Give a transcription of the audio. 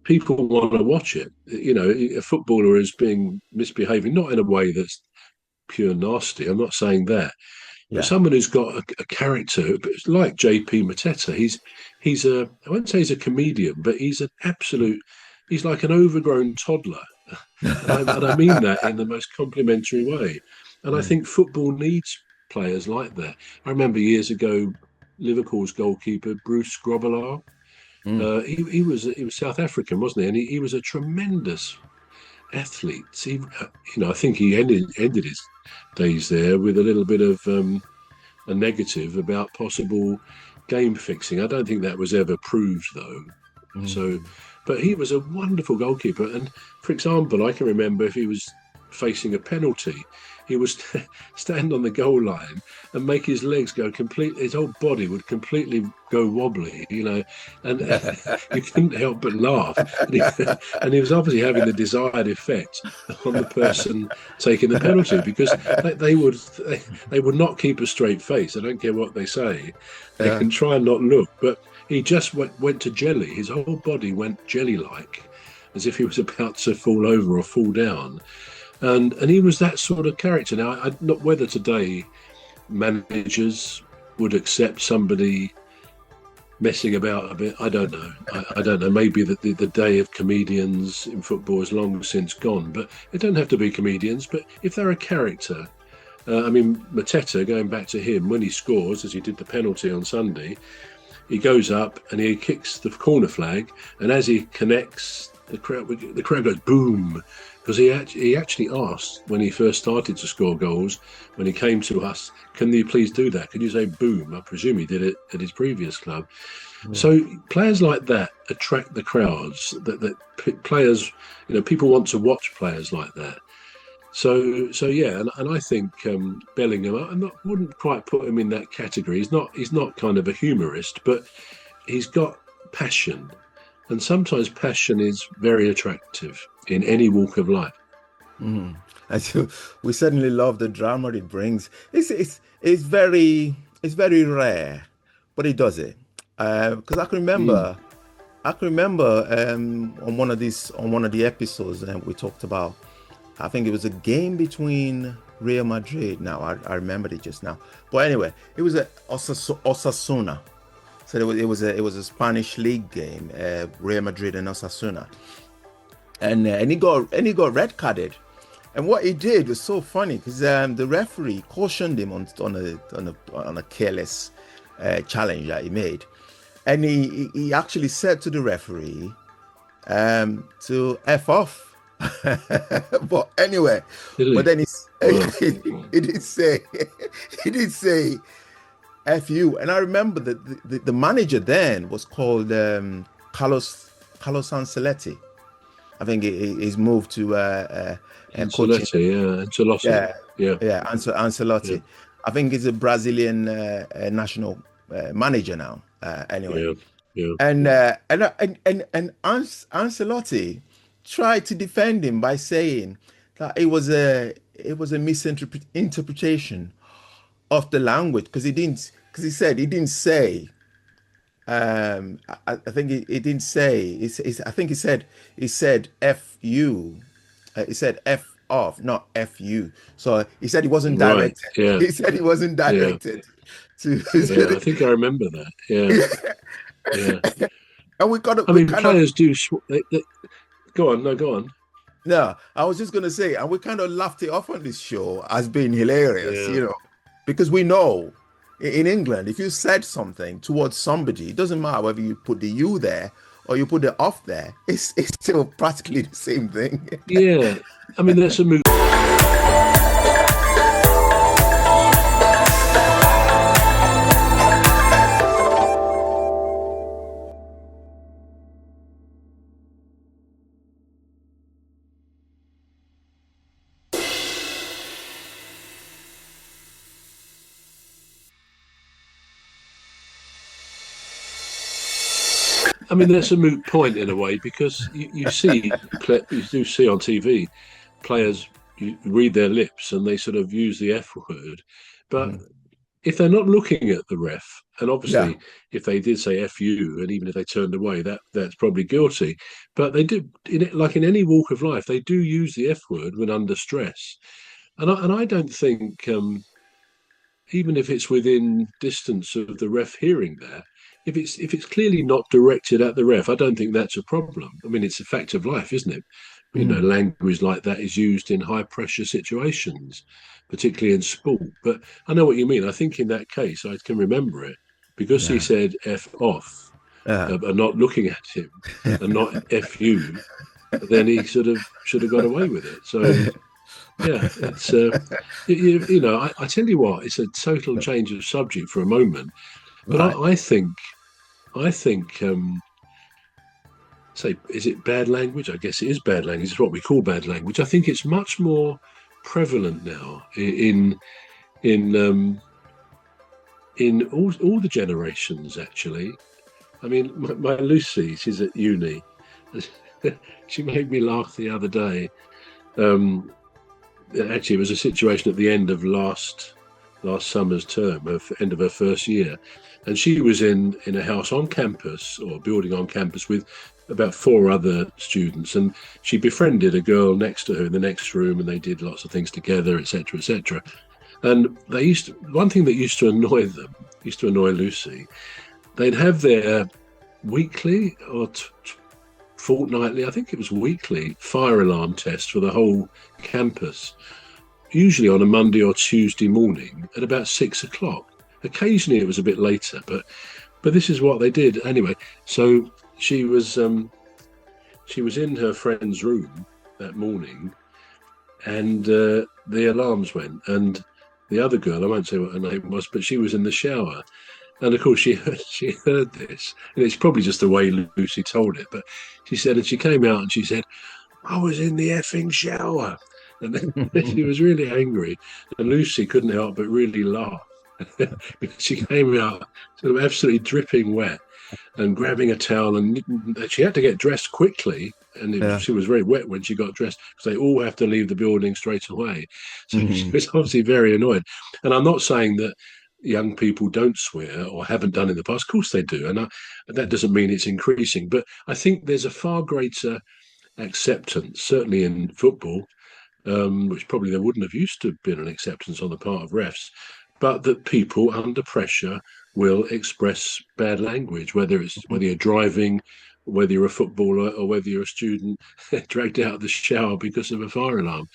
people want to watch it. A footballer is misbehaving, not in a way that's pure nasty. I'm not saying that, but Yeah. someone who's got a character, like JP Mateta. I won't say he's a comedian, but he's like an overgrown toddler, and I mean that in the most complimentary way. And I Mm, think football needs players like that. I remember years ago, Liverpool's goalkeeper Bruce Grobbelaar. mm. He was South African, wasn't he? And he was a tremendous athlete. I think he ended his days there with a little bit of a negative about possible game fixing. I don't think that was ever proved, though. So, Mm. but he was a wonderful goalkeeper. And for example, I can remember if he was facing a penalty, he would stand on the goal line and make his legs go completely, his whole body would completely go wobbly, and you couldn't help but laugh. And he was obviously having the desired effect on the person taking the penalty, because they would not keep a straight face. I don't care what they say. They Yeah. can try and not look, but he just went to jelly. His whole body went jelly-like, as if he was about to fall over or fall down. And he was that sort of character. Now, not whether today managers would accept somebody messing about a bit. I don't know. I don't know. Maybe the day of comedians in football is long since gone. But it don't have to be comedians. But if they're a character, Mateta, going back to him, when he scores, as he did the penalty on Sunday, he goes up and he kicks the corner flag, and as he connects, the crowd goes boom, because he actually asked when he first started to score goals, when he came to us, can you please do that? Can you say boom? I presume he did it at his previous club. Yeah. So players like that attract the crowds. That players, people want to watch players like that. So yeah, and I think Bellingham, wouldn't quite put him in that category. He's not kind of a humorist, but he's got passion, and sometimes passion is very attractive in any walk of life. Mm. And so we certainly love the drama it brings. It's very rare, but it does it. Because Mm. I can remember on one of the episodes we talked about. I think it was a game between Real Madrid. Now I remembered it just now. But anyway, it was a Osasuna. So it was a Spanish league game, Real Madrid and Osasuna, and he got red carded. And what he did was so funny because the referee cautioned him on a careless challenge that he made, and he actually said to the referee to f off. But anyway, but Really? then Wow. he did say he did say fu, and I remember that the manager then was called Carlos Ancelotti. I think he's moved to coaching. Ancelotti, yeah, Ancelotti, Yeah, yeah, yeah, yeah, Ancelotti. I think he's a Brazilian national manager now. Anyway, yeah, yeah. Ancelotti tried to defend him by saying that it was a misinterpretation of the language because he said he didn't say I think he didn't say I think he said fu he said f off, not fu. So he said he wasn't Right, directed. yeah, He said he wasn't yeah, directed to. yeah. I think I remember that. Yeah, yeah. And we got I we mean, kind of players do. Go on, no, go on. no, I was just gonna say, and we kind of laughed it off on this show as being hilarious, Yeah, because we know in England, if you said something towards somebody, it doesn't matter whether you put the you there or you put the off there, it's still practically the same thing. yeah. I mean, that's a move. I mean, that's a moot point in a way, because you do see on TV players, you read their lips and they sort of use the F word, but Mhm. if they're not looking at the ref, and Yeah. obviously if they did say "f you," and even if they turned away, that's probably guilty. But they do, like in any walk of life, they do use the F word when under stress, and I don't think. Even if it's within distance of the ref hearing that, if it's clearly not directed at the ref, I don't think that's a problem. I mean, it's a fact of life, isn't it? Mm. Language like that is used in high pressure situations, particularly in sport. But I know what you mean. I think in that case, I can remember it because he Yeah. said "f off" Yeah. and not looking at him and not "f you." Then he sort of should have got away with it. So yeah, it's I tell you what, it's a total change of subject for a moment, but Right. I think, say, is it bad language? I guess it is bad language. It's what we call bad language. I think it's much more prevalent now in all the generations. Actually, I mean, my Lucy, she's at uni. She made me laugh the other day. Um, Actually, it was a situation at the end of last summer's term, end of her first year, and she was in a house on campus or a building on campus with about four other students, and she befriended a girl next to her in the next room, and they did lots of things together, etc., etc. And one thing that used to annoy Lucy, they'd have their weekly or fortnightly, I think it was weekly, fire alarm test for the whole campus, usually on a Monday or Tuesday morning at about 6 o'clock. Occasionally it was a bit later, but this is what they did anyway. So she was in her friend's room that morning, and the alarms went, and the other girl, I won't say what her name was, but she was in the shower. And of course, she heard this, and it's probably just the way Lucy told it. But she said, and she came out and she said, "I was in the effing shower," and then she was really angry. And Lucy couldn't help but really laugh because she came out sort of absolutely dripping wet and grabbing a towel, and she had to get dressed quickly. And Yeah. she was very wet when she got dressed because they all have to leave the building straight away. So she Mhm. was obviously very annoyed. And I'm not saying that young people don't swear or haven't done in the past. Of course they do. And that doesn't mean it's increasing. But I think there's a far greater acceptance, certainly in football, which probably there wouldn't have used to have been an acceptance on the part of refs, but that people under pressure will express bad language, whether you're driving, whether you're a footballer, or whether you're a student dragged out of the shower because of a fire alarm.